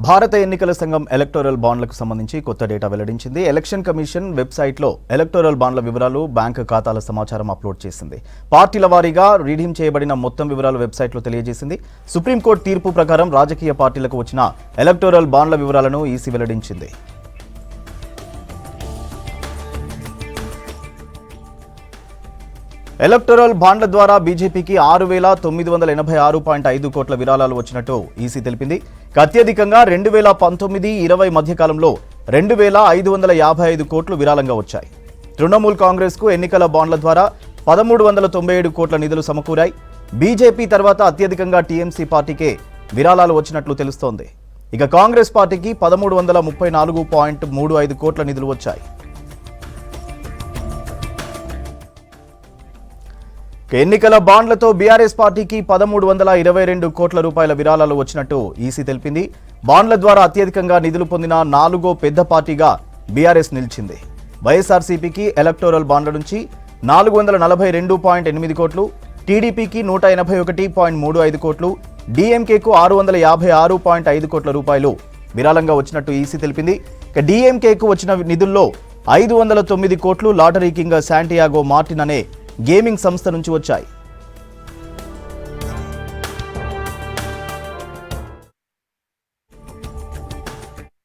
భారత ఎన్నికల సంఘం ఎలక్టోరల్ బాండ్లకు సంబంధించి కొత్త డేటా వెల్లడించింది. ఎలక్షన్ కమిషన్ వెబ్సైట్లో ఎలక్టోరల్ బాండ్ల వివరాలు, బ్యాంకు ఖాతాల సమాచారం అప్లోడ్ చేసింది. పార్టీల వారీగా రీడీమ్ చేయబడిన మొత్తం వివరాలు వెబ్సైట్లో తెలియజేసింది. సుప్రీంకోర్టు తీర్పు ప్రకారం రాజకీయ పార్టీలకు వచ్చిన ఎలక్టోరల్ బాండ్ల వివరాలను ఈసీ వెల్లడించింది. ఎలక్టోరల్ బాండ్ల ద్వారా బీజేపీకి 6,986.5 కోట్ల విరాళాలు వచ్చినట్టు ఈసీ తెలిపింది. అత్యధికంగా 2019-20 మధ్యకాలంలో 2,555 కోట్లు విరాళంగా వచ్చాయి. తృణమూల్ కాంగ్రెస్కు ఎన్నికల బాండ్ల ద్వారా 1,397 కోట్ల నిధులు సమకూరాయి. బీజేపీ తర్వాత అత్యధికంగా టీఎంసీ పార్టీకే విరాళాలు వచ్చినట్లు తెలుస్తోంది. ఇక కాంగ్రెస్ పార్టీకి 1,334.35 కోట్ల నిధులు వచ్చాయి. ఎన్నికల బాండ్లతో బీఆర్ఎస్ పార్టీకి 1,322 కోట్ల రూపాయల విరాళాలు వచ్చినట్టు ఈసీ తెలిపింది. బాండ్ల ద్వారా అత్యధికంగా నిధులు పొందిన 4వ పెద్ద పార్టీగా బీఆర్ఎస్ నిలిచింది. వైఎస్ఆర్సీపీకి ఎలక్టోరల్ బాండ్ల నుంచి 442.8 కోట్లు, టీడీపీకి 181.35 కోట్లు, డీఎంకేకు 656.5 కోట్ల రూపాయలు విరాళంగా వచ్చినట్టు ఈసీ తెలిపింది. ఇక డీఎంకేకు వచ్చిన నిధుల్లో 509 కోట్లు లాటరీ కింగ్ శాంటియాగో మార్టిన్ అనే గేమింగ్ సంస్థ నుంచి వచ్చాయి.